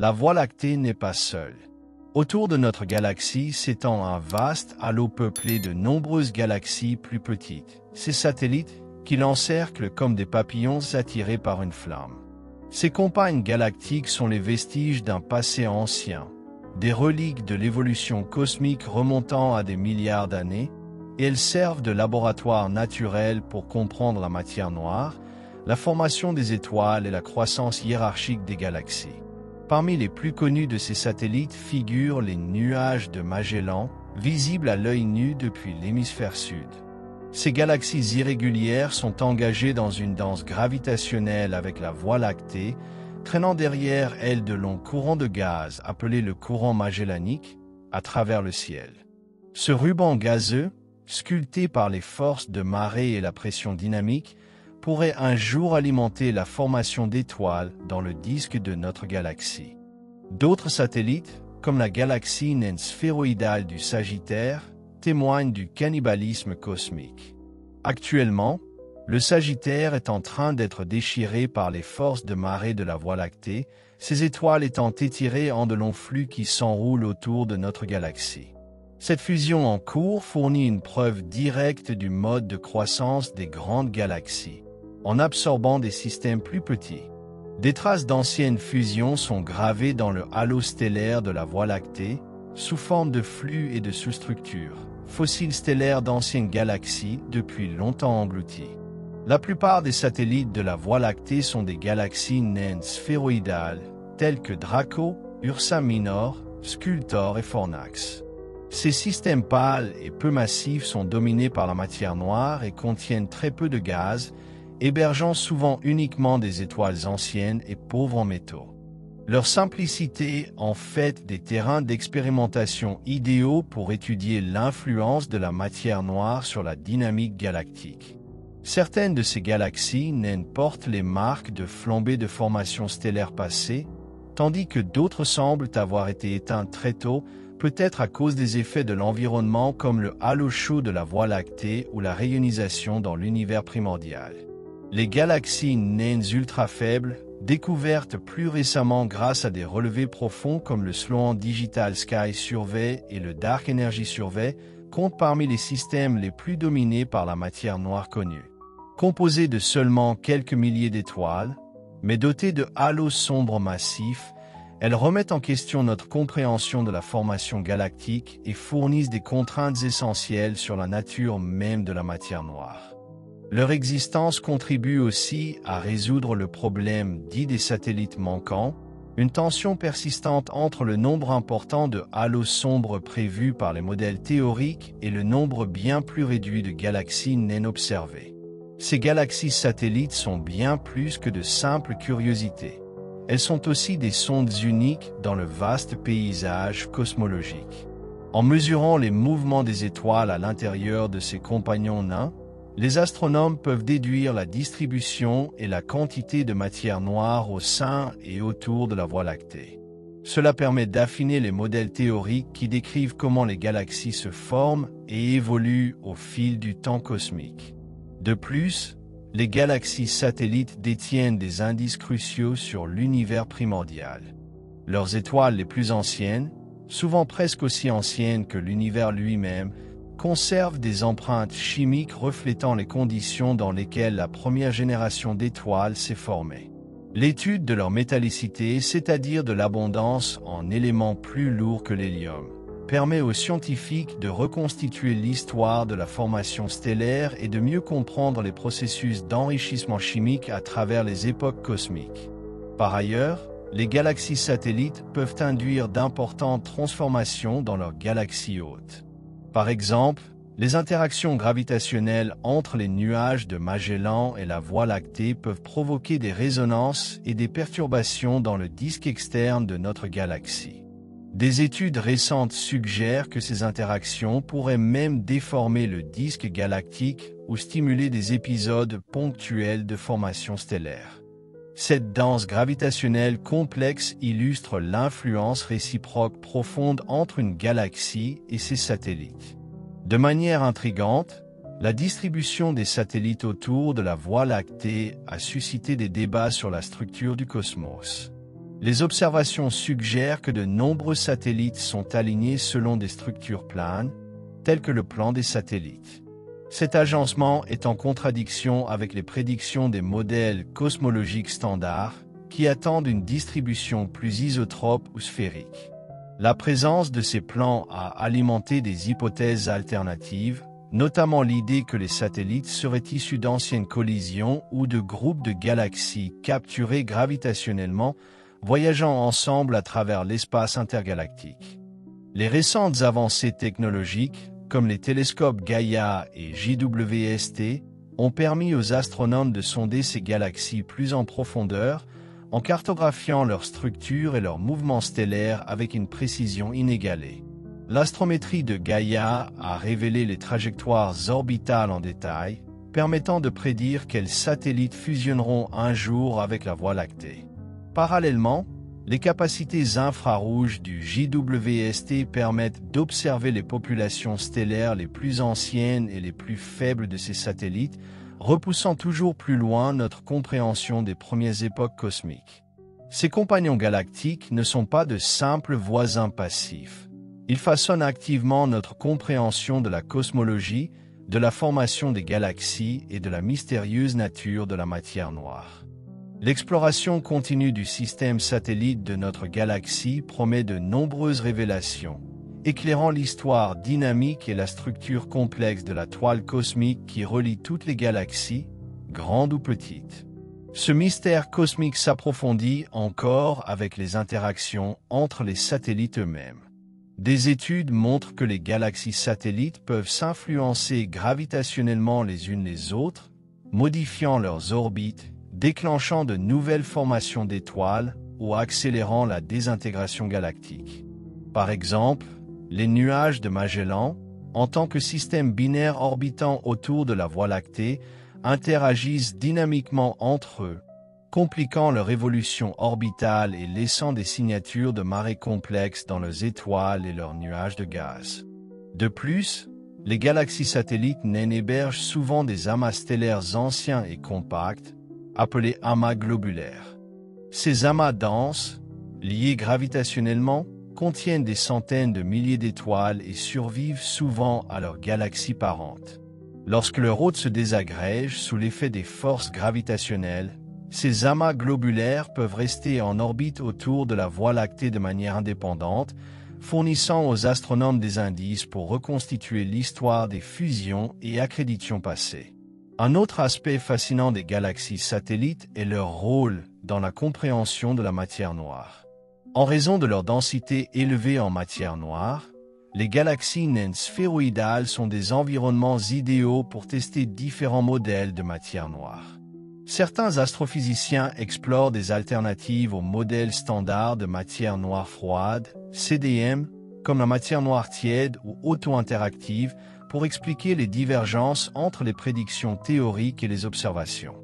la Voie lactée n'est pas seule. Autour de notre galaxie s'étend un vaste halo peuplé de nombreuses galaxies plus petites, ces satellites qui l'encerclent comme des papillons attirés par une flamme. Ces compagnes galactiques sont les vestiges d'un passé ancien, des reliques de l'évolution cosmique remontant à des milliards d'années, et elles servent de laboratoire naturel pour comprendre la matière noire, la formation des étoiles et la croissance hiérarchique des galaxies. Parmi les plus connus de ces satellites figurent les nuages de Magellan, visibles à l'œil nu depuis l'hémisphère sud. Ces galaxies irrégulières sont engagées dans une danse gravitationnelle avec la Voie lactée, traînant derrière elles de longs courants de gaz appelés le courant magellanique à travers le ciel. Ce ruban gazeux, sculpté par les forces de marée et la pression dynamique, pourrait un jour alimenter la formation d'étoiles dans le disque de notre galaxie. D'autres satellites, comme la galaxie naine sphéroïdale du Sagittaire, témoignent du cannibalisme cosmique. Actuellement, le Sagittaire est en train d'être déchiré par les forces de marée de la Voie lactée, ces étoiles étant étirées en de longs flux qui s'enroulent autour de notre galaxie. Cette fusion en cours fournit une preuve directe du mode de croissance des grandes galaxies, en absorbant des systèmes plus petits. Des traces d'anciennes fusions sont gravées dans le halo stellaire de la Voie lactée, sous forme de flux et de sous-structures, fossiles stellaires d'anciennes galaxies depuis longtemps englouties. La plupart des satellites de la Voie lactée sont des galaxies naines sphéroïdales, telles que Draco, Ursa Minor, Sculptor et Fornax. Ces systèmes pâles et peu massifs sont dominés par la matière noire et contiennent très peu de gaz, hébergeant souvent uniquement des étoiles anciennes et pauvres en métaux. Leur simplicité en fait des terrains d'expérimentation idéaux pour étudier l'influence de la matière noire sur la dynamique galactique. Certaines de ces galaxies naines portent les marques de flambée de formations stellaires passées, tandis que d'autres semblent avoir été éteintes très tôt, peut-être à cause des effets de l'environnement comme le halo chaud de la Voie lactée ou la rayonisation dans l'univers primordial. Les galaxies naines ultra faibles, découvertes plus récemment grâce à des relevés profonds comme le Sloan Digital Sky Survey et le Dark Energy Survey, comptent parmi les systèmes les plus dominés par la matière noire connue. Composées de seulement quelques milliers d'étoiles, mais dotées de halos sombres massifs, elles remettent en question notre compréhension de la formation galactique et fournissent des contraintes essentielles sur la nature même de la matière noire. Leur existence contribue aussi à résoudre le problème dit des satellites manquants, une tension persistante entre le nombre important de halos sombres prévus par les modèles théoriques et le nombre bien plus réduit de galaxies naines observées. Ces galaxies satellites sont bien plus que de simples curiosités. Elles sont aussi des sondes uniques dans le vaste paysage cosmologique. En mesurant les mouvements des étoiles à l'intérieur de ces compagnons nains, les astronomes peuvent déduire la distribution et la quantité de matière noire au sein et autour de la Voie lactée. Cela permet d'affiner les modèles théoriques qui décrivent comment les galaxies se forment et évoluent au fil du temps cosmique. De plus, les galaxies satellites détiennent des indices cruciaux sur l'univers primordial. Leurs étoiles les plus anciennes, souvent presque aussi anciennes que l'univers lui-même, conservent des empreintes chimiques reflétant les conditions dans lesquelles la première génération d'étoiles s'est formée. L'étude de leur métallicité, c'est-à-dire de l'abondance en éléments plus lourds que l'hélium, permet aux scientifiques de reconstituer l'histoire de la formation stellaire et de mieux comprendre les processus d'enrichissement chimique à travers les époques cosmiques. Par ailleurs, les galaxies satellites peuvent induire d'importantes transformations dans leurs galaxies hôtes. Par exemple, les interactions gravitationnelles entre les nuages de Magellan et la Voie lactée peuvent provoquer des résonances et des perturbations dans le disque externe de notre galaxie. Des études récentes suggèrent que ces interactions pourraient même déformer le disque galactique ou stimuler des épisodes ponctuels de formation stellaire. Cette danse gravitationnelle complexe illustre l'influence réciproque profonde entre une galaxie et ses satellites. De manière intrigante, la distribution des satellites autour de la Voie lactée a suscité des débats sur la structure du cosmos. Les observations suggèrent que de nombreux satellites sont alignés selon des structures planes, telles que le plan des satellites. Cet agencement est en contradiction avec les prédictions des modèles cosmologiques standards, qui attendent une distribution plus isotrope ou sphérique. La présence de ces plans a alimenté des hypothèses alternatives, notamment l'idée que les satellites seraient issus d'anciennes collisions ou de groupes de galaxies capturées gravitationnellement, voyageant ensemble à travers l'espace intergalactique. Les récentes avancées technologiques, comme les télescopes Gaia et JWST, ont permis aux astronomes de sonder ces galaxies plus en profondeur, en cartographiant leur structure et leurs mouvements stellaires avec une précision inégalée. L'astrométrie de Gaia a révélé les trajectoires orbitales en détail, permettant de prédire quels satellites fusionneront un jour avec la Voie lactée. Parallèlement, les capacités infrarouges du JWST permettent d'observer les populations stellaires les plus anciennes et les plus faibles de ces satellites, repoussant toujours plus loin notre compréhension des premières époques cosmiques. Ces compagnons galactiques ne sont pas de simples voisins passifs. Ils façonnent activement notre compréhension de la cosmologie, de la formation des galaxies et de la mystérieuse nature de la matière noire. L'exploration continue du système satellite de notre galaxie promet de nombreuses révélations, éclairant l'histoire dynamique et la structure complexe de la toile cosmique qui relie toutes les galaxies, grandes ou petites. Ce mystère cosmique s'approfondit encore avec les interactions entre les satellites eux-mêmes. Des études montrent que les galaxies satellites peuvent s'influencer gravitationnellement les unes les autres, modifiant leurs orbites, déclenchant de nouvelles formations d'étoiles ou accélérant la désintégration galactique. Par exemple, les nuages de Magellan, en tant que système binaire orbitant autour de la Voie lactée, interagissent dynamiquement entre eux, compliquant leur évolution orbitale et laissant des signatures de marées complexes dans leurs étoiles et leurs nuages de gaz. De plus, les galaxies satellites naines hébergent souvent des amas stellaires anciens et compacts, appelés amas globulaires. Ces amas denses, liés gravitationnellement, contiennent des centaines de milliers d'étoiles et survivent souvent à leurs galaxies parentes. Lorsque leur hôte se désagrège sous l'effet des forces gravitationnelles, ces amas globulaires peuvent rester en orbite autour de la Voie lactée de manière indépendante, fournissant aux astronomes des indices pour reconstituer l'histoire des fusions et accréditions passées. Un autre aspect fascinant des galaxies satellites est leur rôle dans la compréhension de la matière noire. En raison de leur densité élevée en matière noire, les galaxies naines sphéroïdales sont des environnements idéaux pour tester différents modèles de matière noire. Certains astrophysiciens explorent des alternatives aux modèles standards de matière noire froide, CDM, comme la matière noire tiède ou auto-interactive, pour expliquer les divergences entre les prédictions théoriques et les observations.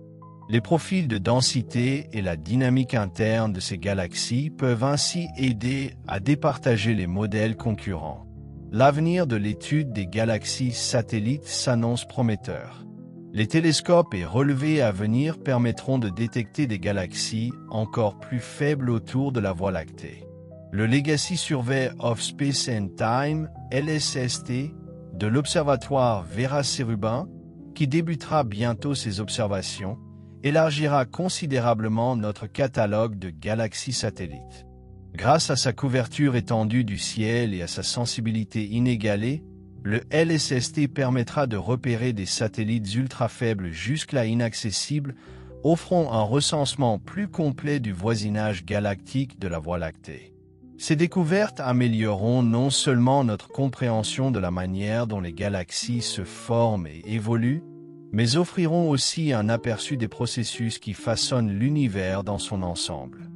Les profils de densité et la dynamique interne de ces galaxies peuvent ainsi aider à départager les modèles concurrents. L'avenir de l'étude des galaxies satellites s'annonce prometteur. Les télescopes et relevés à venir permettront de détecter des galaxies encore plus faibles autour de la Voie lactée. Le Legacy Survey of Space and Time, LSST, de l'Observatoire Vera-Cerubin, qui débutera bientôt ses observations, élargira considérablement notre catalogue de galaxies satellites. Grâce à sa couverture étendue du ciel et à sa sensibilité inégalée, le LSST permettra de repérer des satellites ultra faibles jusque-là inaccessibles, offrant un recensement plus complet du voisinage galactique de la Voie lactée. Ces découvertes amélioreront non seulement notre compréhension de la manière dont les galaxies se forment et évoluent, mais offriront aussi un aperçu des processus qui façonnent l'univers dans son ensemble.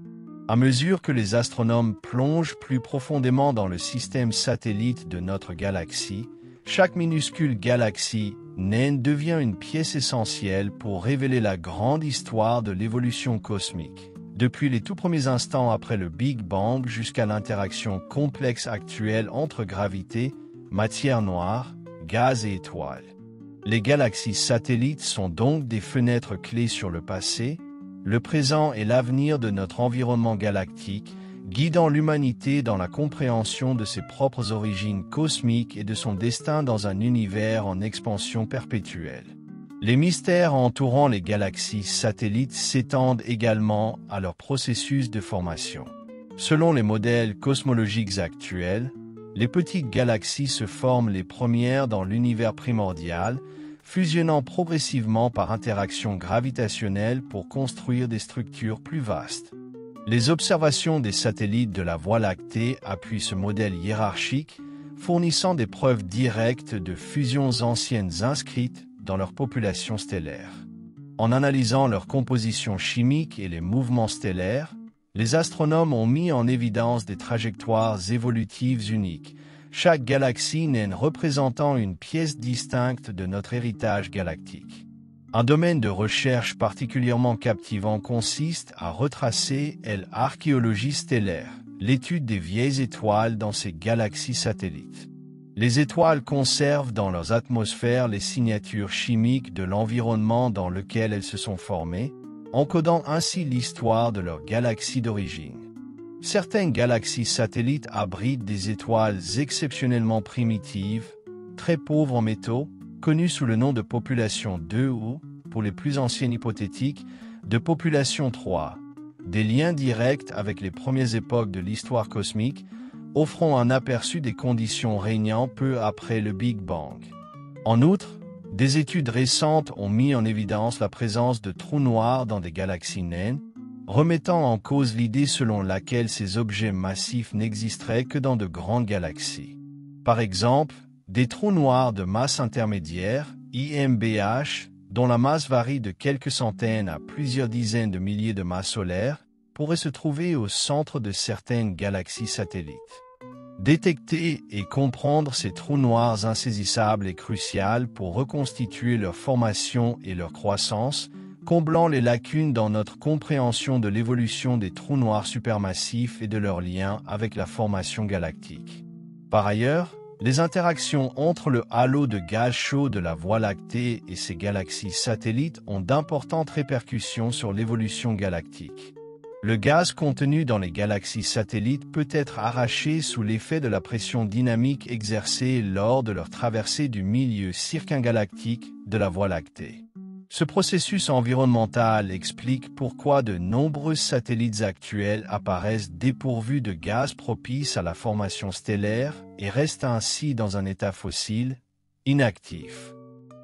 À mesure que les astronomes plongent plus profondément dans le système satellite de notre galaxie, chaque minuscule galaxie naine devient une pièce essentielle pour révéler la grande histoire de l'évolution cosmique, depuis les tout premiers instants après le Big Bang jusqu'à l'interaction complexe actuelle entre gravité, matière noire, gaz et étoiles. Les galaxies satellites sont donc des fenêtres clés sur le passé, le présent et l'avenir de notre environnement galactique, guidant l'humanité dans la compréhension de ses propres origines cosmiques et de son destin dans un univers en expansion perpétuelle. Les mystères entourant les galaxies satellites s'étendent également à leur processus de formation. Selon les modèles cosmologiques actuels, les petites galaxies se forment les premières dans l'univers primordial, fusionnant progressivement par interaction gravitationnelle pour construire des structures plus vastes. Les observations des satellites de la Voie lactée appuient ce modèle hiérarchique, fournissant des preuves directes de fusions anciennes inscrites dans leur population stellaire. En analysant leur composition chimique et les mouvements stellaires, les astronomes ont mis en évidence des trajectoires évolutives uniques, chaque galaxie naine représentant une pièce distincte de notre héritage galactique. Un domaine de recherche particulièrement captivant consiste à retracer l'archéologie stellaire, l'étude des vieilles étoiles dans ces galaxies satellites. Les étoiles conservent dans leurs atmosphères les signatures chimiques de l'environnement dans lequel elles se sont formées, encodant ainsi l'histoire de leur galaxie d'origine. Certaines galaxies satellites abritent des étoiles exceptionnellement primitives, très pauvres en métaux, connues sous le nom de population 2 ou, pour les plus anciennes hypothétiques, de population 3, des liens directs avec les premières époques de l'histoire cosmique, offrant un aperçu des conditions régnant peu après le Big Bang. En outre, des études récentes ont mis en évidence la présence de trous noirs dans des galaxies naines, remettant en cause l'idée selon laquelle ces objets massifs n'existeraient que dans de grandes galaxies. Par exemple, des trous noirs de masse intermédiaire, IMBH, dont la masse varie de quelques centaines à plusieurs dizaines de milliers de masses solaires, pourraient se trouver au centre de certaines galaxies satellites. Détecter et comprendre ces trous noirs insaisissables est crucial pour reconstituer leur formation et leur croissance, comblant les lacunes dans notre compréhension de l'évolution des trous noirs supermassifs et de leur lien avec la formation galactique. Par ailleurs, les interactions entre le halo de gaz chaud de la Voie lactée et ces galaxies satellites ont d'importantes répercussions sur l'évolution galactique. Le gaz contenu dans les galaxies satellites peut être arraché sous l'effet de la pression dynamique exercée lors de leur traversée du milieu circumgalactique de la Voie lactée. Ce processus environnemental explique pourquoi de nombreux satellites actuels apparaissent dépourvus de gaz propice à la formation stellaire et restent ainsi dans un état fossile, inactif.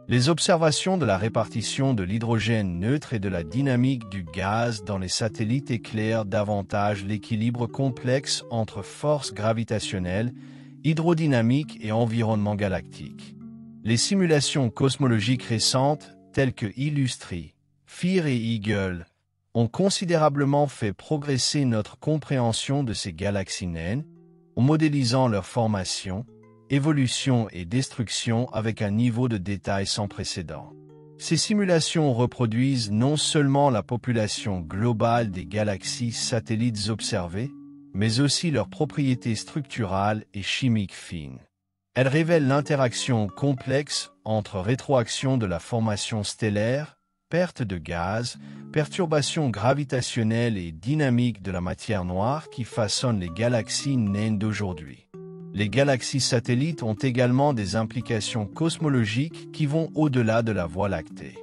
Les observations de la répartition de l'hydrogène neutre et de la dynamique du gaz dans les satellites éclairent davantage l'équilibre complexe entre forces gravitationnelles, hydrodynamique et environnement galactique. Les simulations cosmologiques récentes, telles que Illustri, FIR et Eagle, ont considérablement fait progresser notre compréhension de ces galaxies naines, en modélisant leur formation, évolution et destruction avec un niveau de détail sans précédent. Ces simulations reproduisent non seulement la population globale des galaxies satellites observées, mais aussi leurs propriétés structurales et chimiques fines. Elles révèlent l'interaction complexe entre rétroaction de la formation stellaire, perte de gaz, perturbations gravitationnelles et dynamique de la matière noire qui façonnent les galaxies naines d'aujourd'hui. Les galaxies satellites ont également des implications cosmologiques qui vont au-delà de la Voie lactée.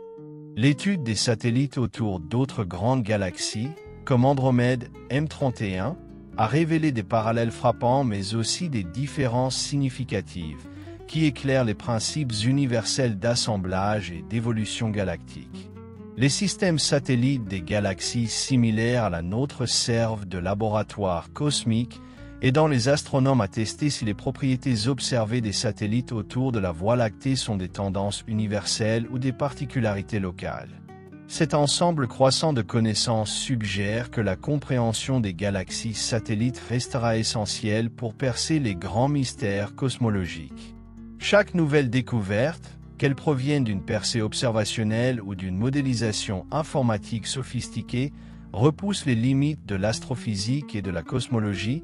L'étude des satellites autour d'autres grandes galaxies, comme Andromède M31, a révélé des parallèles frappants mais aussi des différences significatives qui éclairent les principes universels d'assemblage et d'évolution galactique. Les systèmes satellites des galaxies similaires à la nôtre servent de laboratoire cosmique, aidant les astronomes à tester si les propriétés observées des satellites autour de la Voie lactée sont des tendances universelles ou des particularités locales. Cet ensemble croissant de connaissances suggère que la compréhension des galaxies satellites restera essentielle pour percer les grands mystères cosmologiques. Chaque nouvelle découverte, qu'elle provienne d'une percée observationnelle ou d'une modélisation informatique sophistiquée, repousse les limites de l'astrophysique et de la cosmologie,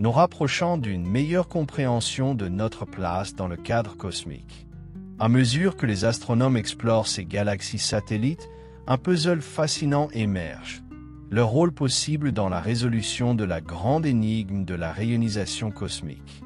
nous rapprochant d'une meilleure compréhension de notre place dans le cadre cosmique. À mesure que les astronomes explorent ces galaxies satellites, un puzzle fascinant émerge. Leur rôle possible dans la résolution de la grande énigme de la rayonisation cosmique.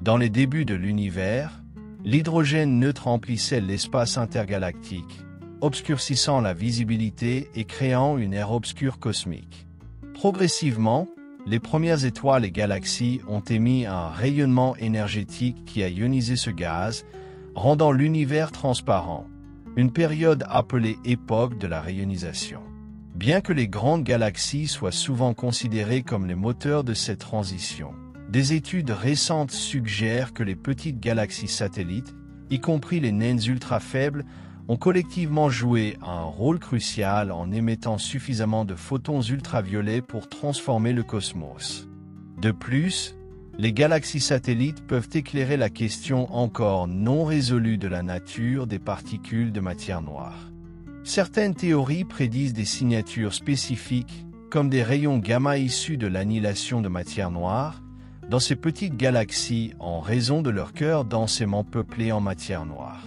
Dans les débuts de l'univers, l'hydrogène neutre remplissait l'espace intergalactique, obscurcissant la visibilité et créant une ère obscure cosmique. Progressivement, les premières étoiles et galaxies ont émis un rayonnement énergétique qui a ionisé ce gaz, rendant l'univers transparent. Une période appelée époque de la rayonisation. Bien que les grandes galaxies soient souvent considérées comme les moteurs de cette transition, des études récentes suggèrent que les petites galaxies satellites, y compris les naines ultra faibles, ont collectivement joué un rôle crucial en émettant suffisamment de photons ultraviolets pour transformer le cosmos. De plus, les galaxies satellites peuvent éclairer la question encore non résolue de la nature des particules de matière noire. Certaines théories prédisent des signatures spécifiques, comme des rayons gamma issus de l'annihilation de matière noire, dans ces petites galaxies en raison de leur cœur densément peuplé en matière noire.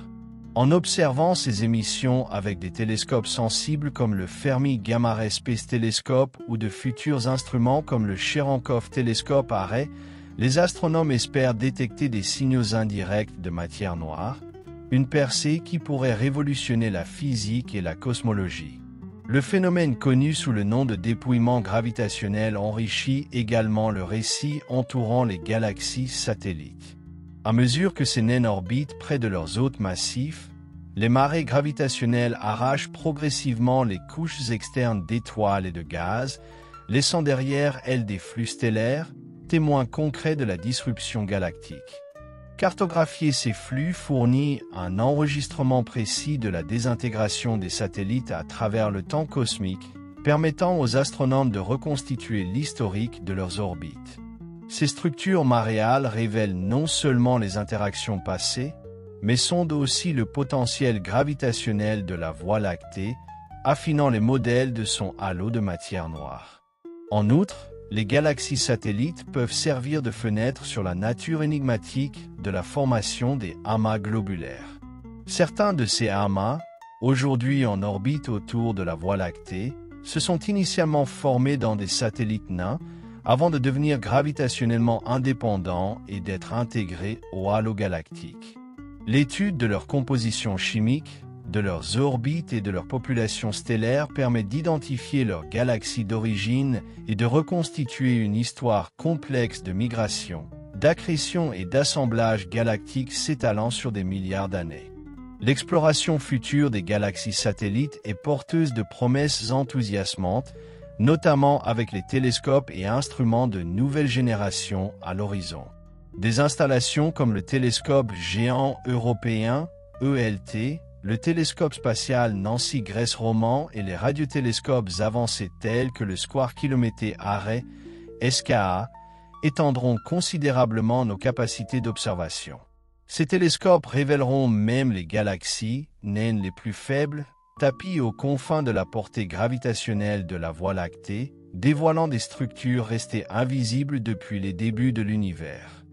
En observant ces émissions avec des télescopes sensibles comme le Fermi Gamma Ray Space Telescope ou de futurs instruments comme le Cherenkov Telescope à Ray, les astronomes espèrent détecter des signaux indirects de matière noire, une percée qui pourrait révolutionner la physique et la cosmologie. Le phénomène connu sous le nom de dépouillement gravitationnel enrichit également le récit entourant les galaxies satellites. À mesure que ces naines orbitent près de leurs hôtes massifs, les marées gravitationnelles arrachent progressivement les couches externes d'étoiles et de gaz, laissant derrière elles des flux stellaires, témoins concrets de la disruption galactique. Cartographier ces flux fournit un enregistrement précis de la désintégration des satellites à travers le temps cosmique, permettant aux astronomes de reconstituer l'historique de leurs orbites. Ces structures maréales révèlent non seulement les interactions passées, mais sondent aussi le potentiel gravitationnel de la Voie lactée, affinant les modèles de son halo de matière noire. En outre, les galaxies satellites peuvent servir de fenêtre sur la nature énigmatique de la formation des amas globulaires. Certains de ces amas, aujourd'hui en orbite autour de la Voie lactée, se sont initialement formés dans des satellites nains avant de devenir gravitationnellement indépendants et d'être intégrés au halo galactique. L'étude de leur composition chimique, de leurs orbites et de leur population stellaire permet d'identifier leurs galaxies d'origine et de reconstituer une histoire complexe de migration, d'accrétion et d'assemblage galactique s'étalant sur des milliards d'années. L'exploration future des galaxies satellites est porteuse de promesses enthousiasmantes, notamment avec les télescopes et instruments de nouvelle génération à l'horizon. Des installations comme le télescope géant européen, ELT, le télescope spatial Nancy-Grace-Roman et les radiotélescopes avancés tels que le Square Kilomété Array, SKA, étendront considérablement nos capacités d'observation. Ces télescopes révéleront même les galaxies, naines les plus faibles, tapies aux confins de la portée gravitationnelle de la Voie lactée, dévoilant des structures restées invisibles depuis les débuts de l'univers.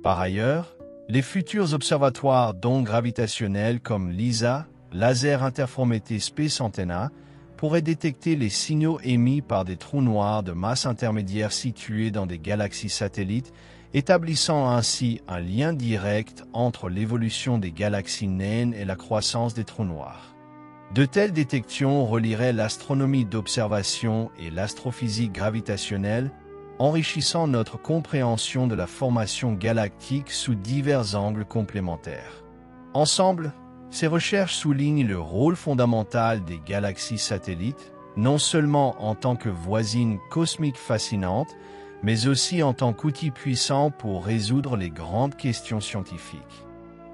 Par ailleurs, les futurs observatoires d'ondes gravitationnelles comme LISA, Laser Interferometer Space Antenna, pourraient détecter les signaux émis par des trous noirs de masse intermédiaire situés dans des galaxies satellites, établissant ainsi un lien direct entre l'évolution des galaxies naines et la croissance des trous noirs. De telles détections relieraient l'astronomie d'observation et l'astrophysique gravitationnelle, enrichissant notre compréhension de la formation galactique sous divers angles complémentaires. Ensemble, ces recherches soulignent le rôle fondamental des galaxies satellites, non seulement en tant que voisines cosmiques fascinantes, mais aussi en tant qu'outil puissant pour résoudre les grandes questions scientifiques.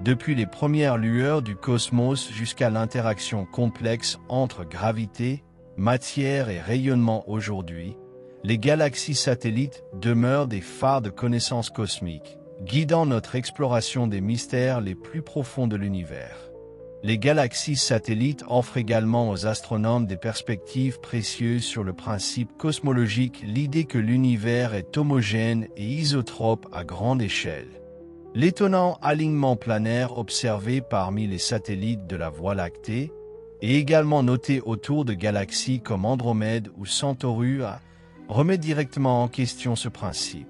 Depuis les premières lueurs du cosmos jusqu'à l'interaction complexe entre gravité, matière et rayonnement aujourd'hui, les galaxies satellites demeurent des phares de connaissances cosmiques, guidant notre exploration des mystères les plus profonds de l'univers. Les galaxies satellites offrent également aux astronomes des perspectives précieuses sur le principe cosmologique, l'idée que l'univers est homogène et isotrope à grande échelle. L'étonnant alignement planaire observé parmi les satellites de la Voie lactée, et également notées autour de galaxies comme Andromède ou Centaurus, remet directement en question ce principe.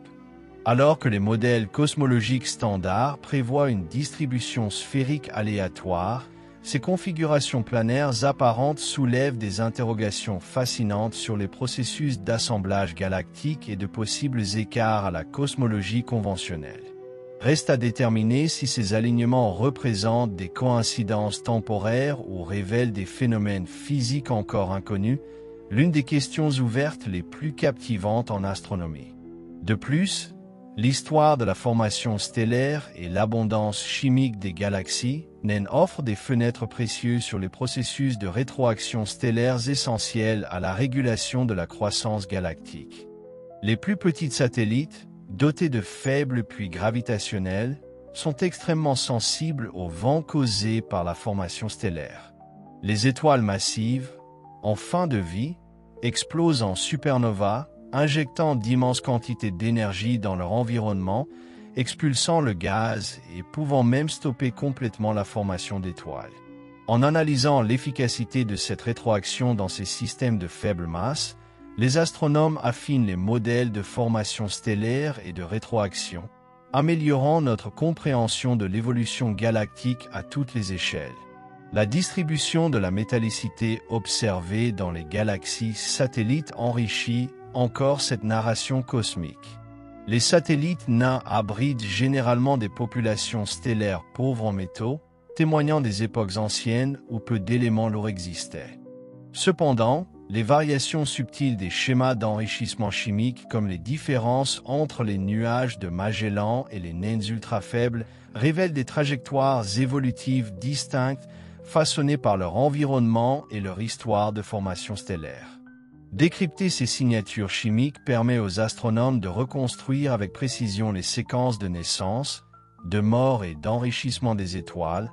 Alors que les modèles cosmologiques standards prévoient une distribution sphérique aléatoire, ces configurations planaires apparentes soulèvent des interrogations fascinantes sur les processus d'assemblage galactique et de possibles écarts à la cosmologie conventionnelle. Reste à déterminer si ces alignements représentent des coïncidences temporaires ou révèlent des phénomènes physiques encore inconnus, l'une des questions ouvertes les plus captivantes en astronomie. De plus, l'histoire de la formation stellaire et l'abondance chimique des galaxies naines offrent des fenêtres précieuses sur les processus de rétroaction stellaires essentiels à la régulation de la croissance galactique. Les plus petits satellites, dotés de faibles puits gravitationnels, sont extrêmement sensibles aux vents causés par la formation stellaire. Les étoiles massives, en fin de vie, explosent en supernovas, injectant d'immenses quantités d'énergie dans leur environnement, expulsant le gaz et pouvant même stopper complètement la formation d'étoiles. En analysant l'efficacité de cette rétroaction dans ces systèmes de faible masse, les astronomes affinent les modèles de formation stellaire et de rétroaction, améliorant notre compréhension de l'évolution galactique à toutes les échelles. La distribution de la métallicité observée dans les galaxies satellites enrichit encore cette narration cosmique. Les satellites nains abritent généralement des populations stellaires pauvres en métaux, témoignant des époques anciennes où peu d'éléments leur existaient. Cependant, les variations subtiles des schémas d'enrichissement chimique comme les différences entre les nuages de Magellan et les naines ultra-faibles révèlent des trajectoires évolutives distinctes façonnées par leur environnement et leur histoire de formation stellaire. Décrypter ces signatures chimiques permet aux astronomes de reconstruire avec précision les séquences de naissance, de mort et d'enrichissement des étoiles,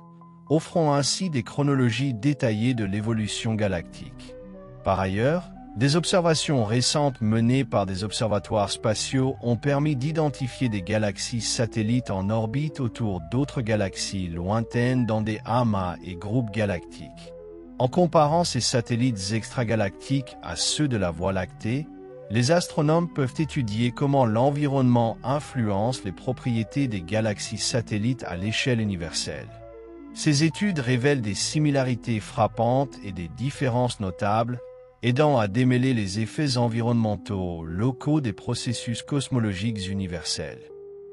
offrant ainsi des chronologies détaillées de l'évolution galactique. Par ailleurs, des observations récentes menées par des observatoires spatiaux ont permis d'identifier des galaxies satellites en orbite autour d'autres galaxies lointaines dans des amas et groupes galactiques. En comparant ces satellites extragalactiques à ceux de la Voie lactée, les astronomes peuvent étudier comment l'environnement influence les propriétés des galaxies satellites à l'échelle universelle. Ces études révèlent des similarités frappantes et des différences notables, aidant à démêler les effets environnementaux locaux des processus cosmologiques universels.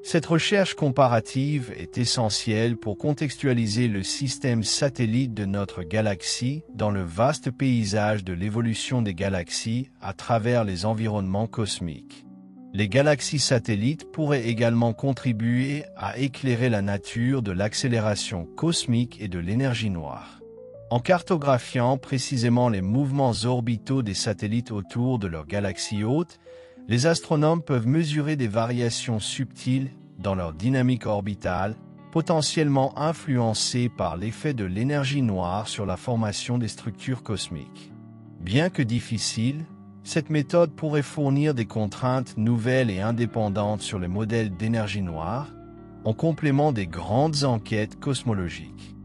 Cette recherche comparative est essentielle pour contextualiser le système satellite de notre galaxie dans le vaste paysage de l'évolution des galaxies à travers les environnements cosmiques. Les galaxies satellites pourraient également contribuer à éclairer la nature de l'accélération cosmique et de l'énergie noire. En cartographiant précisément les mouvements orbitaux des satellites autour de leur galaxie hôte, les astronomes peuvent mesurer des variations subtiles dans leur dynamique orbitale, potentiellement influencées par l'effet de l'énergie noire sur la formation des structures cosmiques. Bien que difficile, cette méthode pourrait fournir des contraintes nouvelles et indépendantes sur les modèles d'énergie noire, en complément des grandes enquêtes cosmologiques.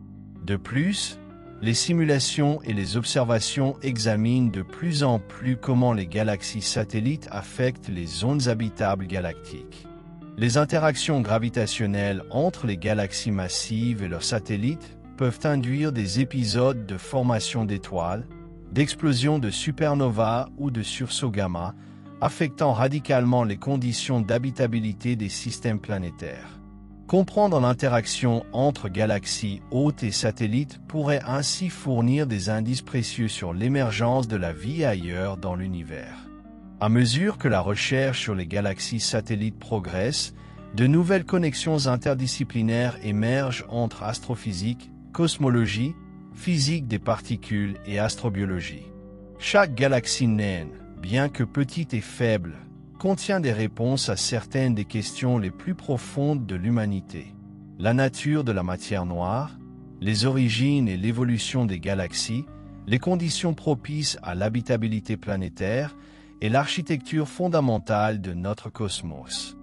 De plus, les simulations et les observations examinent de plus en plus comment les galaxies satellites affectent les zones habitables galactiques. Les interactions gravitationnelles entre les galaxies massives et leurs satellites peuvent induire des épisodes de formation d'étoiles, d'explosions de supernovas ou de sursauts gamma, affectant radicalement les conditions d'habitabilité des systèmes planétaires. Comprendre l'interaction entre galaxies hôtes et satellites pourrait ainsi fournir des indices précieux sur l'émergence de la vie ailleurs dans l'univers. À mesure que la recherche sur les galaxies satellites progresse, de nouvelles connexions interdisciplinaires émergent entre astrophysique, cosmologie, physique des particules et astrobiologie. Chaque galaxie naine, bien que petite et faible, contient des réponses à certaines des questions les plus profondes de l'humanité. La nature de la matière noire, les origines et l'évolution des galaxies, les conditions propices à l'habitabilité planétaire et l'architecture fondamentale de notre cosmos.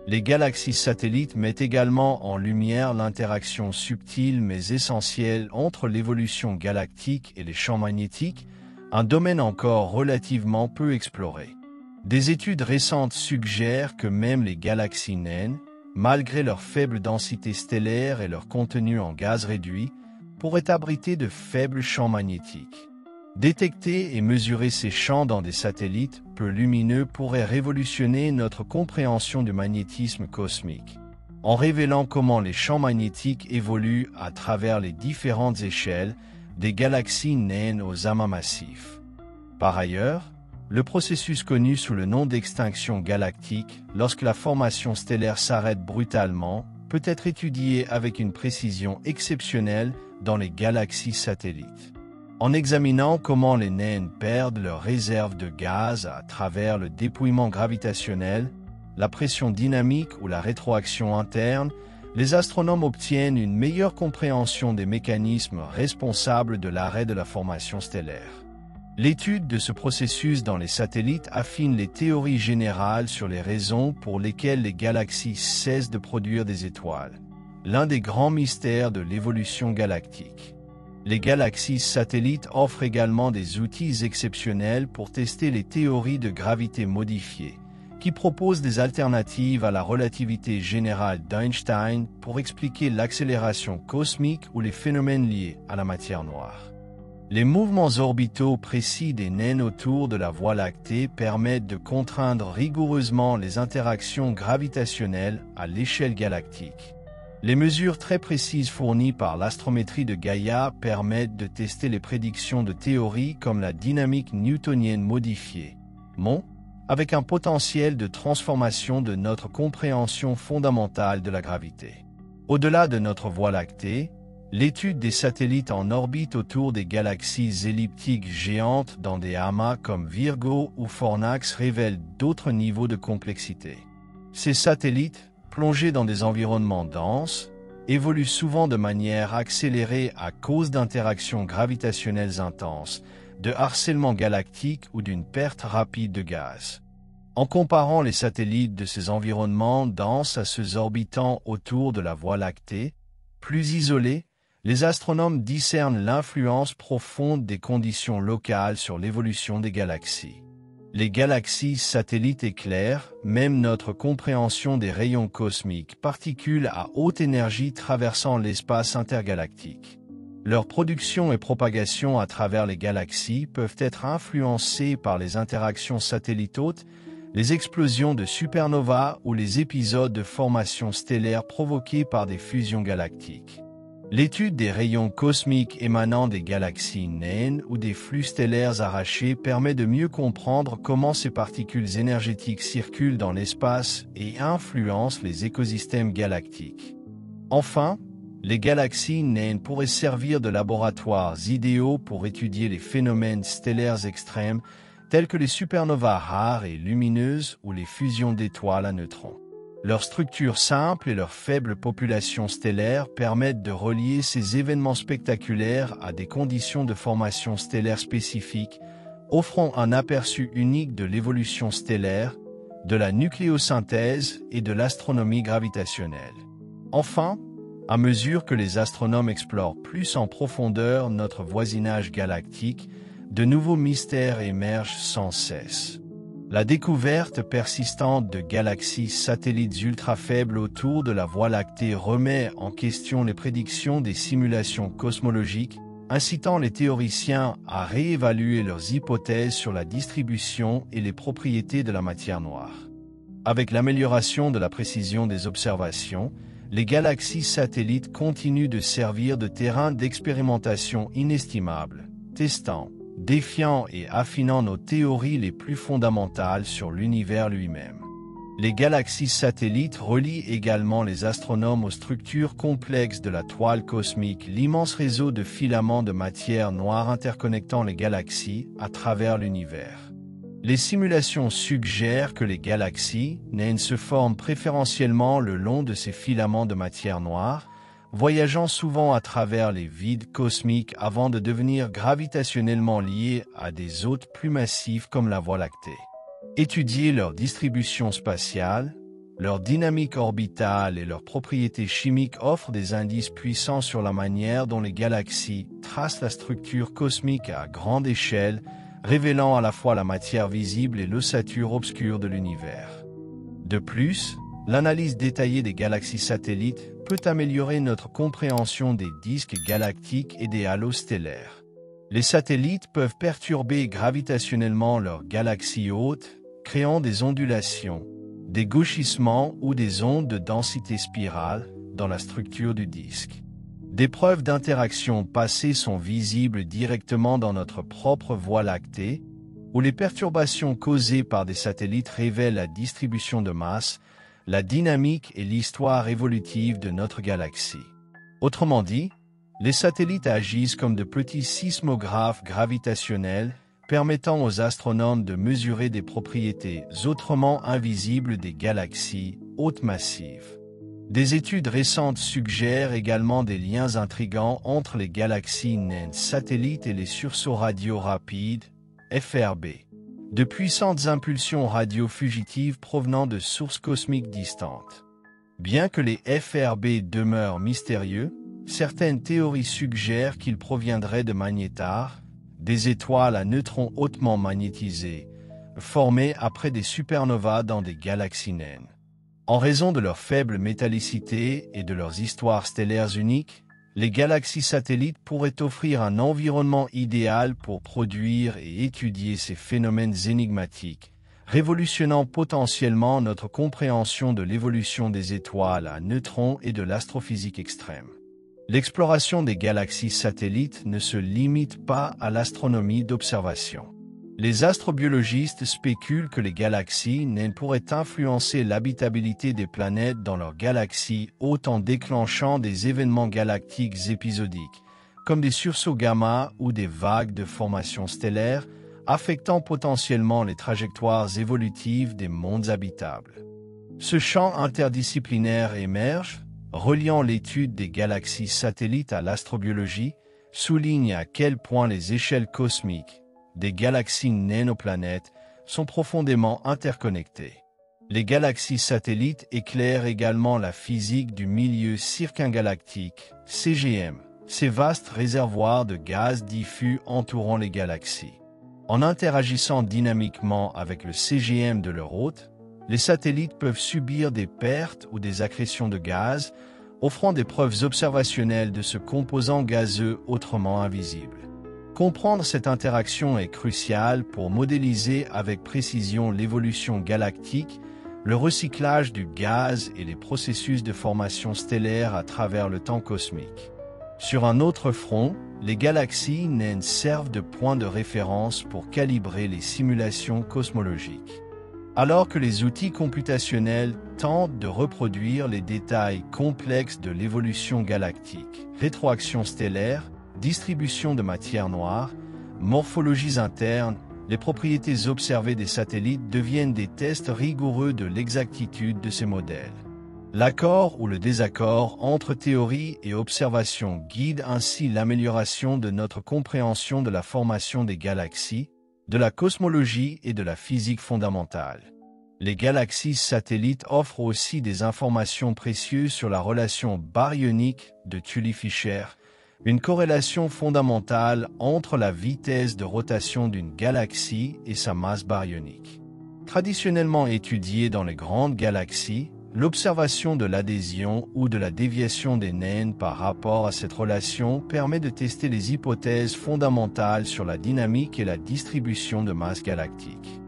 Les galaxies satellites mettent également en lumière l'interaction subtile mais essentielle entre l'évolution galactique et les champs magnétiques, un domaine encore relativement peu exploré. Des études récentes suggèrent que même les galaxies naines, malgré leur faible densité stellaire et leur contenu en gaz réduit, pourraient abriter de faibles champs magnétiques. Détecter et mesurer ces champs dans des satellites peu lumineux pourrait révolutionner notre compréhension du magnétisme cosmique, en révélant comment les champs magnétiques évoluent à travers les différentes échelles des galaxies naines aux amas massifs. Par ailleurs, le processus connu sous le nom d'extinction galactique, lorsque la formation stellaire s'arrête brutalement, peut être étudié avec une précision exceptionnelle dans les galaxies satellites. En examinant comment les naines perdent leurs réserves de gaz à travers le dépouillement gravitationnel, la pression dynamique ou la rétroaction interne, les astronomes obtiennent une meilleure compréhension des mécanismes responsables de l'arrêt de la formation stellaire. L'étude de ce processus dans les satellites affine les théories générales sur les raisons pour lesquelles les galaxies cessent de produire des étoiles, l'un des grands mystères de l'évolution galactique. Les galaxies satellites offrent également des outils exceptionnels pour tester les théories de gravité modifiée, qui proposent des alternatives à la relativité générale d'Einstein pour expliquer l'accélération cosmique ou les phénomènes liés à la matière noire. Les mouvements orbitaux précis des naines autour de la Voie lactée permettent de contraindre rigoureusement les interactions gravitationnelles à l'échelle galactique. Les mesures très précises fournies par l'astrométrie de Gaïa permettent de tester les prédictions de théories comme la dynamique newtonienne modifiée, MON, avec un potentiel de transformation de notre compréhension fondamentale de la gravité. Au-delà de notre Voie lactée, l'étude des satellites en orbite autour des galaxies elliptiques géantes dans des amas comme Virgo ou Fornax révèle d'autres niveaux de complexité. Ces satellites, plongés dans des environnements denses, évoluent souvent de manière accélérée à cause d'interactions gravitationnelles intenses, de harcèlement galactique ou d'une perte rapide de gaz. En comparant les satellites de ces environnements denses à ceux orbitant autour de la Voie lactée, plus isolés, les astronomes discernent l'influence profonde des conditions locales sur l'évolution des galaxies. Les galaxies satellites éclairent même notre compréhension des rayons cosmiques, particules à haute énergie traversant l'espace intergalactique. Leur production et propagation à travers les galaxies peuvent être influencées par les interactions satellitales, les explosions de supernovas ou les épisodes de formation stellaire provoqués par des fusions galactiques. L'étude des rayons cosmiques émanant des galaxies naines ou des flux stellaires arrachés permet de mieux comprendre comment ces particules énergétiques circulent dans l'espace et influencent les écosystèmes galactiques. Enfin, les galaxies naines pourraient servir de laboratoires idéaux pour étudier les phénomènes stellaires extrêmes tels que les supernovas rares et lumineuses ou les fusions d'étoiles à neutrons. Leur structure simple et leur faible population stellaire permettent de relier ces événements spectaculaires à des conditions de formation stellaire spécifiques, offrant un aperçu unique de l'évolution stellaire, de la nucléosynthèse et de l'astronomie gravitationnelle. Enfin, à mesure que les astronomes explorent plus en profondeur notre voisinage galactique, de nouveaux mystères émergent sans cesse. La découverte persistante de galaxies satellites ultra faibles autour de la Voie lactée remet en question les prédictions des simulations cosmologiques, incitant les théoriciens à réévaluer leurs hypothèses sur la distribution et les propriétés de la matière noire. Avec l'amélioration de la précision des observations, les galaxies satellites continuent de servir de terrain d'expérimentation inestimable, testant, défiant et affinant nos théories les plus fondamentales sur l'univers lui-même. Les galaxies satellites relient également les astronomes aux structures complexes de la toile cosmique, l'immense réseau de filaments de matière noire interconnectant les galaxies à travers l'univers. Les simulations suggèrent que les galaxies naines se forment préférentiellement le long de ces filaments de matière noire, voyageant souvent à travers les vides cosmiques avant de devenir gravitationnellement liés à des hôtes plus massifs comme la Voie lactée. Étudier leur distribution spatiale, Leur dynamique orbitale et leurs propriétés chimiques offrent des indices puissants sur la manière dont les galaxies tracent la structure cosmique à grande échelle, révélant à la fois la matière visible et l'ossature obscure de l'univers. De plus, l'analyse détaillée des galaxies satellites peut améliorer notre compréhension des disques galactiques et des halos stellaires. Les satellites peuvent perturber gravitationnellement leurs galaxies hôtes, créant des ondulations, des gauchissements ou des ondes de densité spirale dans la structure du disque. Des preuves d'interaction passées sont visibles directement dans notre propre Voie lactée, où les perturbations causées par des satellites révèlent la distribution de masse, la dynamique et l'histoire évolutive de notre galaxie. Autrement dit, les satellites agissent comme de petits sismographes gravitationnels permettant aux astronomes de mesurer des propriétés autrement invisibles des galaxies hautes massives. Des études récentes suggèrent également des liens intrigants entre les galaxies naines satellites et les sursauts radio rapides, FRB, de puissantes impulsions radio fugitives provenant de sources cosmiques distantes. Bien que les FRB demeurent mystérieux, certaines théories suggèrent qu'ils proviendraient de magnétars, des étoiles à neutrons hautement magnétisés, formées après des supernovas dans des galaxies naines. En raison de leur faible métallicité et de leurs histoires stellaires uniques, les galaxies satellites pourraient offrir un environnement idéal pour produire et étudier ces phénomènes énigmatiques, révolutionnant potentiellement notre compréhension de l'évolution des étoiles à neutrons et de l'astrophysique extrême. L'exploration des galaxies satellites ne se limite pas à l'astronomie d'observation. Les astrobiologistes spéculent que les galaxies naines pourraient influencer l'habitabilité des planètes dans leurs galaxies hautes en déclenchant des événements galactiques épisodiques, comme des sursauts gamma ou des vagues de formation stellaire, affectant potentiellement les trajectoires évolutives des mondes habitables. Ce champ interdisciplinaire émerge, reliant l'étude des galaxies satellites à l'astrobiologie, souligne à quel point les échelles cosmiques des galaxies naines aux planètes sont profondément interconnectées. Les galaxies satellites éclairent également la physique du milieu circumgalactique, CGM, ces vastes réservoirs de gaz diffus entourant les galaxies. En interagissant dynamiquement avec le CGM de leur hôte, les satellites peuvent subir des pertes ou des accrétions de gaz, offrant des preuves observationnelles de ce composant gazeux autrement invisible. Comprendre cette interaction est crucial pour modéliser avec précision l'évolution galactique, le recyclage du gaz et les processus de formation stellaire à travers le temps cosmique. Sur un autre front, les galaxies naines servent de point de référence pour calibrer les simulations cosmologiques. Alors que les outils computationnels tentent de reproduire les détails complexes de l'évolution galactique, rétroaction stellaire, distribution de matière noire, morphologies internes, les propriétés observées des satellites deviennent des tests rigoureux de l'exactitude de ces modèles. L'accord ou le désaccord entre théorie et observation guide ainsi l'amélioration de notre compréhension de la formation des galaxies, de la cosmologie et de la physique fondamentale. Les galaxies satellites offrent aussi des informations précieuses sur la relation baryonique de Tully-Fisher, une corrélation fondamentale entre la vitesse de rotation d'une galaxie et sa masse baryonique. Traditionnellement étudiée dans les grandes galaxies, l'observation de l'adhésion ou de la déviation des naines par rapport à cette relation permet de tester les hypothèses fondamentales sur la dynamique et la distribution de masse galactique.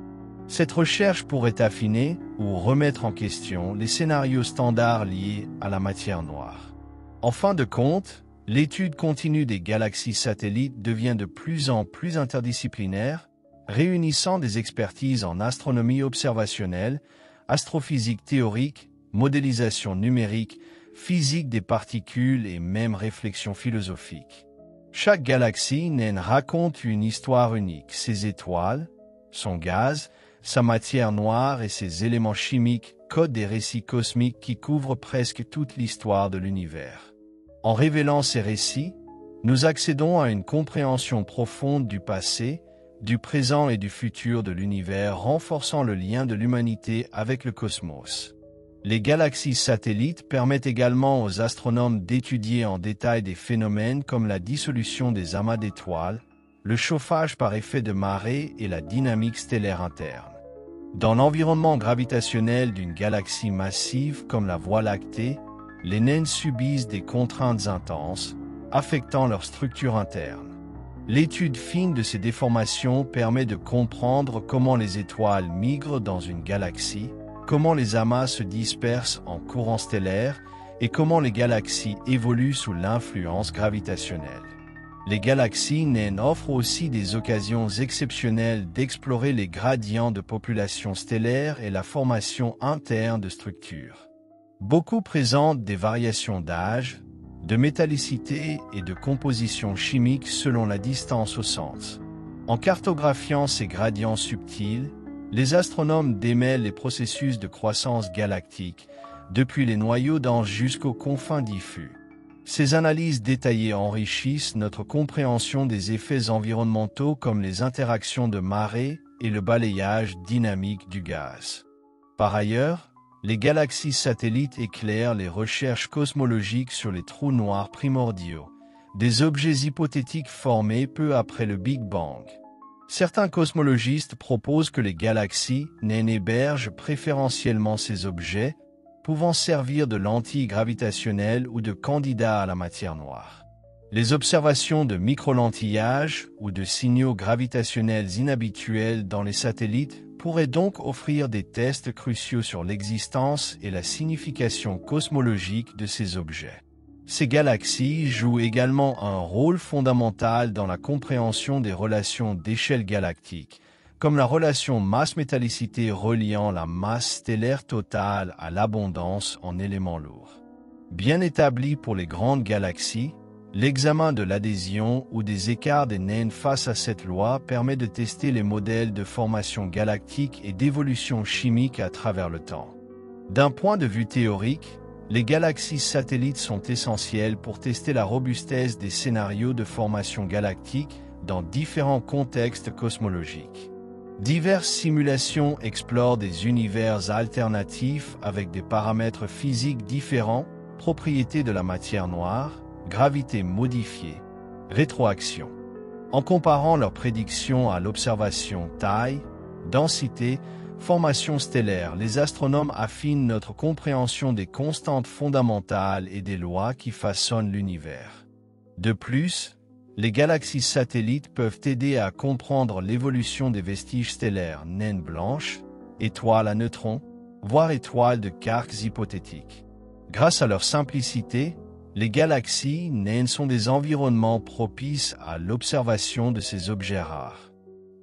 Cette recherche pourrait affiner ou remettre en question les scénarios standards liés à la matière noire. En fin de compte, l'étude continue des galaxies satellites devient de plus en plus interdisciplinaire, réunissant des expertises en astronomie observationnelle, astrophysique théorique, modélisation numérique, physique des particules et même réflexion philosophique. Chaque galaxie naine raconte une histoire unique, ses étoiles, son gaz, sa matière noire et ses éléments chimiques codent des récits cosmiques qui couvrent presque toute l'histoire de l'univers. En révélant ces récits, nous accédons à une compréhension profonde du passé, du présent et du futur de l'univers, renforçant le lien de l'humanité avec le cosmos. Les galaxies satellites permettent également aux astronomes d'étudier en détail des phénomènes comme la dissolution des amas d'étoiles, le chauffage par effet de marée et la dynamique stellaire interne. Dans l'environnement gravitationnel d'une galaxie massive comme la Voie lactée, les naines subissent des contraintes intenses, affectant leur structure interne. L'étude fine de ces déformations permet de comprendre comment les étoiles migrent dans une galaxie, comment les amas se dispersent en courant stellaire et comment les galaxies évoluent sous l'influence gravitationnelle. Les galaxies naines offrent aussi des occasions exceptionnelles d'explorer les gradients de population stellaire et la formation interne de structures. Beaucoup présentent des variations d'âge, de métallicité et de composition chimique selon la distance au centre. En cartographiant ces gradients subtils, les astronomes démêlent les processus de croissance galactique, depuis les noyaux denses jusqu'aux confins diffus. Ces analyses détaillées enrichissent notre compréhension des effets environnementaux comme les interactions de marée et le balayage dynamique du gaz. Par ailleurs, les galaxies satellites éclairent les recherches cosmologiques sur les trous noirs primordiaux, des objets hypothétiques formés peu après le Big Bang. Certains cosmologistes proposent que les galaxies naines hébergent préférentiellement ces objets, pouvant servir de lentilles gravitationnelles ou de candidats à la matière noire. Les observations de microlentillage ou de signaux gravitationnels inhabituels dans les satellites pourraient donc offrir des tests cruciaux sur l'existence et la signification cosmologique de ces objets. Ces galaxies jouent également un rôle fondamental dans la compréhension des relations d'échelle galactique, comme la relation masse-métallicité reliant la masse stellaire totale à l'abondance en éléments lourds. Bien établi pour les grandes galaxies, l'examen de l'adhésion ou des écarts des naines face à cette loi permet de tester les modèles de formation galactique et d'évolution chimique à travers le temps. D'un point de vue théorique, les galaxies satellites sont essentielles pour tester la robustesse des scénarios de formation galactique dans différents contextes cosmologiques. Diverses simulations explorent des univers alternatifs avec des paramètres physiques différents, propriétés de la matière noire, gravité modifiée, rétroaction. En comparant leurs prédictions à l'observation taille, densité, formation stellaire, les astronomes affinent notre compréhension des constantes fondamentales et des lois qui façonnent l'univers. De plus, les galaxies satellites peuvent aider à comprendre l'évolution des vestiges stellaires naines blanches, étoiles à neutrons, voire étoiles de quarks hypothétiques. Grâce à leur simplicité, les galaxies naines sont des environnements propices à l'observation de ces objets rares.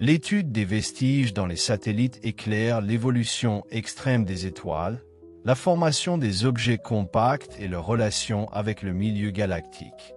L'étude des vestiges dans les satellites éclaire l'évolution extrême des étoiles, la formation des objets compacts et leur relation avec le milieu galactique.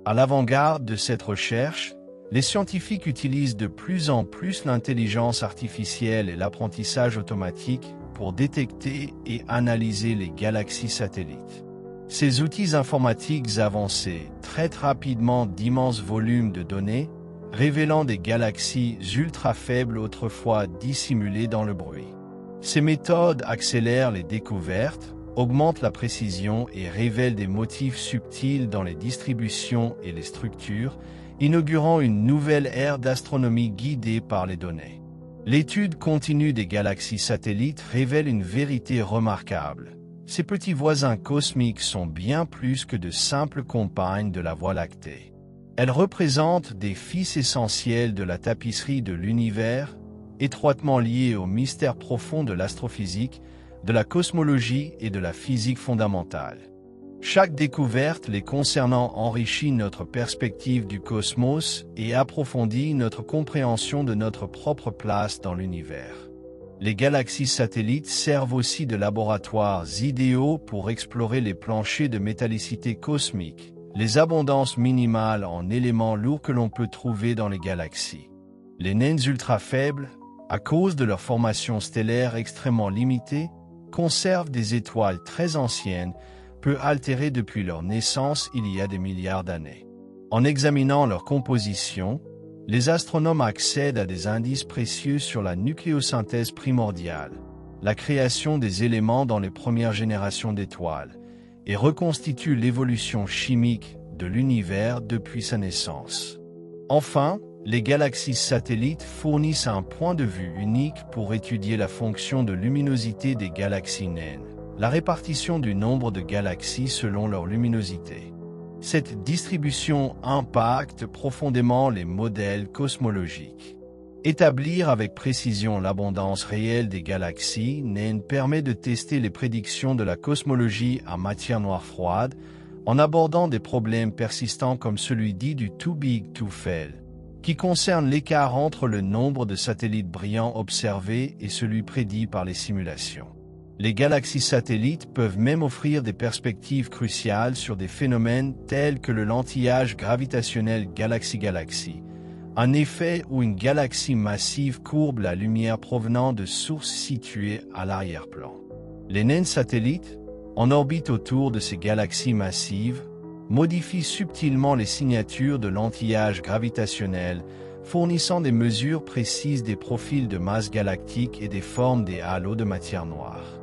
À l'avant-garde de cette recherche, les scientifiques utilisent de plus en plus l'intelligence artificielle et l'apprentissage automatique pour détecter et analyser les galaxies satellites. Ces outils informatiques avancés traitent rapidement d'immenses volumes de données, révélant des galaxies ultra faibles autrefois dissimulées dans le bruit. Ces méthodes accélèrent les découvertes, augmentent la précision et révèlent des motifs subtils dans les distributions et les structures, inaugurant une nouvelle ère d'astronomie guidée par les données. L'étude continue des galaxies satellites révèle une vérité remarquable. Ces petits voisins cosmiques sont bien plus que de simples compagnes de la Voie lactée. Elles représentent des fils essentiels de la tapisserie de l'univers, étroitement liés aux mystères profonds de l'astrophysique, de la cosmologie et de la physique fondamentale. Chaque découverte les concernant enrichit notre perspective du cosmos et approfondit notre compréhension de notre propre place dans l'univers. Les galaxies satellites servent aussi de laboratoires idéaux pour explorer les planchers de métallicité cosmique, les abondances minimales en éléments lourds que l'on peut trouver dans les galaxies. Les naines ultra faibles, à cause de leur formation stellaire extrêmement limitée, conservent des étoiles très anciennes, peu altérées depuis leur naissance il y a des milliards d'années. En examinant leur composition, les astronomes accèdent à des indices précieux sur la nucléosynthèse primordiale, la création des éléments dans les premières générations d'étoiles, et reconstituent l'évolution chimique de l'univers depuis sa naissance. Enfin, les galaxies satellites fournissent un point de vue unique pour étudier la fonction de luminosité des galaxies naines, la répartition du nombre de galaxies selon leur luminosité. Cette distribution impacte profondément les modèles cosmologiques. Établir avec précision l'abondance réelle des galaxies naines permet de tester les prédictions de la cosmologie à matière noire froide en abordant des problèmes persistants comme celui dit du too big to fail, qui concerne l'écart entre le nombre de satellites brillants observés et celui prédit par les simulations. Les galaxies satellites peuvent même offrir des perspectives cruciales sur des phénomènes tels que le lentillage gravitationnel galaxie-galaxie, un effet où une galaxie massive courbe la lumière provenant de sources situées à l'arrière-plan. Les naines satellites, en orbite autour de ces galaxies massives, modifient subtilement les signatures de lentillage gravitationnel, fournissant des mesures précises des profils de masse galactique et des formes des halos de matière noire.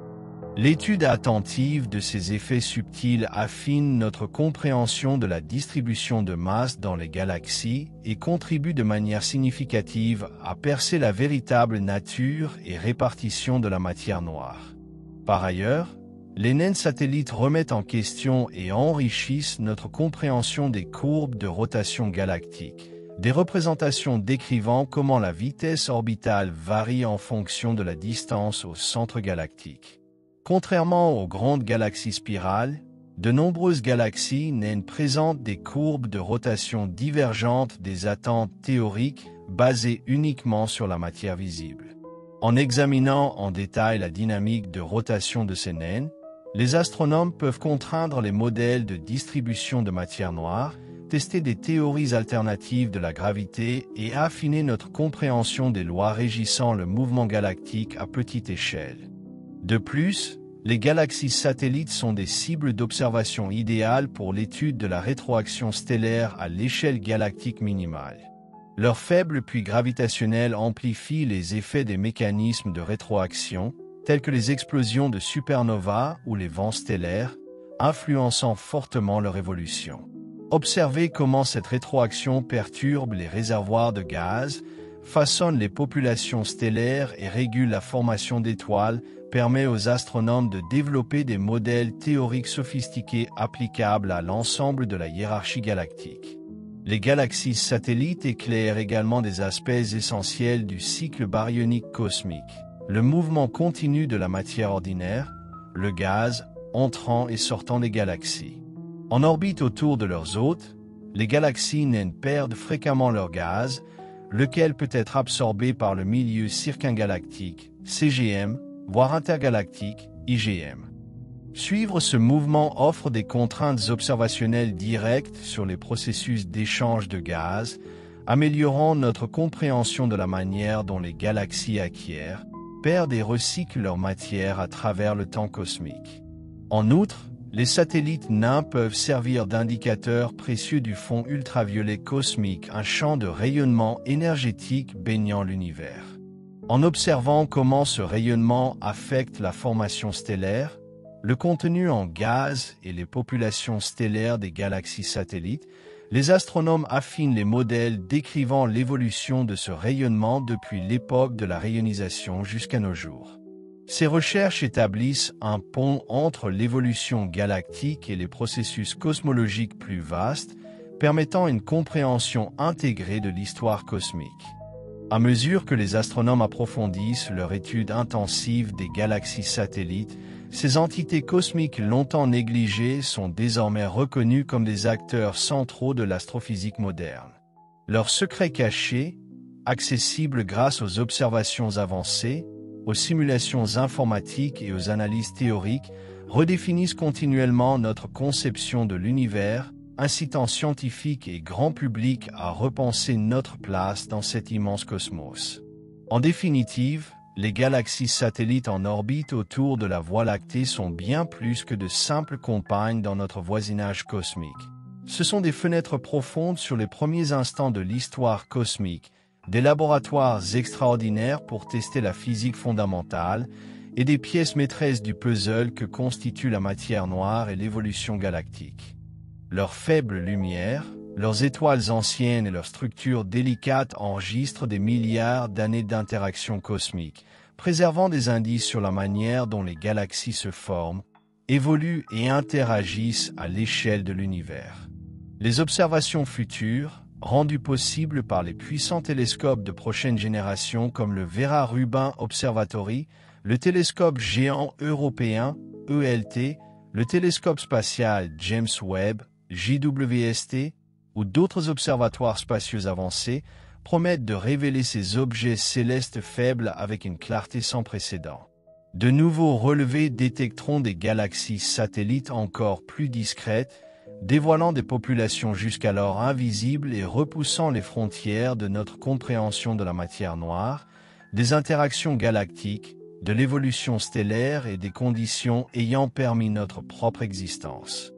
L'étude attentive de ces effets subtils affine notre compréhension de la distribution de masse dans les galaxies et contribue de manière significative à percer la véritable nature et répartition de la matière noire. Par ailleurs, les naines satellites remettent en question et enrichissent notre compréhension des courbes de rotation galactique, des représentations décrivant comment la vitesse orbitale varie en fonction de la distance au centre galactique. Contrairement aux grandes galaxies spirales, de nombreuses galaxies naines présentent des courbes de rotation divergentes des attentes théoriques basées uniquement sur la matière visible. En examinant en détail la dynamique de rotation de ces naines, les astronomes peuvent contraindre les modèles de distribution de matière noire, tester des théories alternatives de la gravité et affiner notre compréhension des lois régissant le mouvement galactique à petite échelle. De plus, les galaxies satellites sont des cibles d'observation idéales pour l'étude de la rétroaction stellaire à l'échelle galactique minimale. Leur faible puits gravitationnel amplifie les effets des mécanismes de rétroaction, tels que les explosions de supernovas ou les vents stellaires, influençant fortement leur évolution. Observer comment cette rétroaction perturbe les réservoirs de gaz, façonne les populations stellaires et régule la formation d'étoiles permet aux astronomes de développer des modèles théoriques sophistiqués applicables à l'ensemble de la hiérarchie galactique. Les galaxies satellites éclairent également des aspects essentiels du cycle baryonique cosmique, le mouvement continu de la matière ordinaire, le gaz entrant et sortant des galaxies. En orbite autour de leurs hôtes, les galaxies naines perdent fréquemment leur gaz, lequel peut être absorbé par le milieu circumgalactique, CGM, voire intergalactique, IGM. Suivre ce mouvement offre des contraintes observationnelles directes sur les processus d'échange de gaz, améliorant notre compréhension de la manière dont les galaxies acquièrent, perdent et recyclent leur matière à travers le temps cosmique. En outre, les satellites nains peuvent servir d'indicateurs précieux du fond ultraviolet cosmique, un champ de rayonnement énergétique baignant l'univers. En observant comment ce rayonnement affecte la formation stellaire, le contenu en gaz et les populations stellaires des galaxies satellites, les astronomes affinent les modèles décrivant l'évolution de ce rayonnement depuis l'époque de la rayonisation jusqu'à nos jours. Ces recherches établissent un pont entre l'évolution galactique et les processus cosmologiques plus vastes, permettant une compréhension intégrée de l'histoire cosmique. À mesure que les astronomes approfondissent leur étude intensive des galaxies satellites, ces entités cosmiques longtemps négligées sont désormais reconnues comme des acteurs centraux de l'astrophysique moderne. Leurs secrets cachés, accessibles grâce aux observations avancées, aux simulations informatiques et aux analyses théoriques, redéfinissent continuellement notre conception de l'univers, incitant scientifiques et grand public à repenser notre place dans cet immense cosmos. En définitive, les galaxies satellites en orbite autour de la Voie lactée sont bien plus que de simples compagnes dans notre voisinage cosmique. Ce sont des fenêtres profondes sur les premiers instants de l'histoire cosmique, des laboratoires extraordinaires pour tester la physique fondamentale et des pièces maîtresses du puzzle que constituent la matière noire et l'évolution galactique. Leur faible lumière, leurs étoiles anciennes et leur structure délicate enregistrent des milliards d'années d'interaction cosmique, préservant des indices sur la manière dont les galaxies se forment, évoluent et interagissent à l'échelle de l'univers. Les observations futures, rendues possibles par les puissants télescopes de prochaine génération comme le Vera Rubin Observatory, le télescope géant européen, ELT, le télescope spatial James Webb, JWST, ou d'autres observatoires spatiaux avancés, promettent de révéler ces objets célestes faibles avec une clarté sans précédent. De nouveaux relevés détecteront des galaxies satellites encore plus discrètes, dévoilant des populations jusqu'alors invisibles et repoussant les frontières de notre compréhension de la matière noire, des interactions galactiques, de l'évolution stellaire et des conditions ayant permis notre propre existence.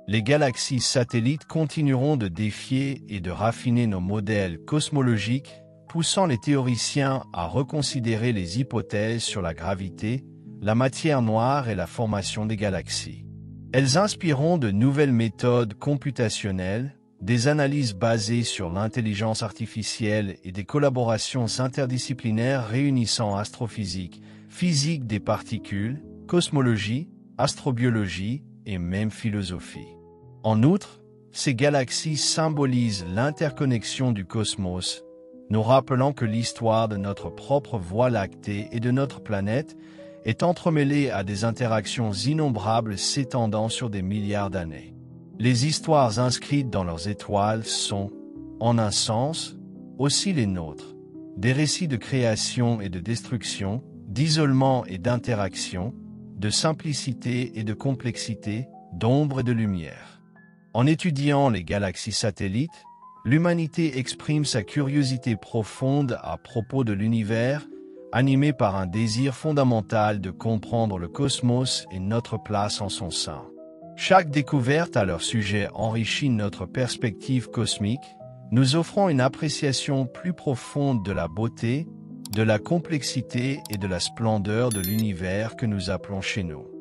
Les galaxies satellites continueront de défier et de raffiner nos modèles cosmologiques, poussant les théoriciens à reconsidérer les hypothèses sur la gravité, la matière noire et la formation des galaxies. Elles inspireront de nouvelles méthodes computationnelles, des analyses basées sur l'intelligence artificielle et des collaborations interdisciplinaires réunissant astrophysique, physique des particules, cosmologie, astrobiologie et même philosophie. En outre, ces galaxies symbolisent l'interconnexion du cosmos, nous rappelant que l'histoire de notre propre Voie lactée et de notre planète est entremêlée à des interactions innombrables s'étendant sur des milliards d'années. Les histoires inscrites dans leurs étoiles sont, en un sens, aussi les nôtres, des récits de création et de destruction, d'isolement et d'interaction, de simplicité et de complexité, d'ombre et de lumière. En étudiant les galaxies satellites, l'humanité exprime sa curiosité profonde à propos de l'univers, animée par un désir fondamental de comprendre le cosmos et notre place en son sein. Chaque découverte à leur sujet enrichit notre perspective cosmique, nous offrant une appréciation plus profonde de la beauté, de la complexité et de la splendeur de l'univers que nous appelons chez nous.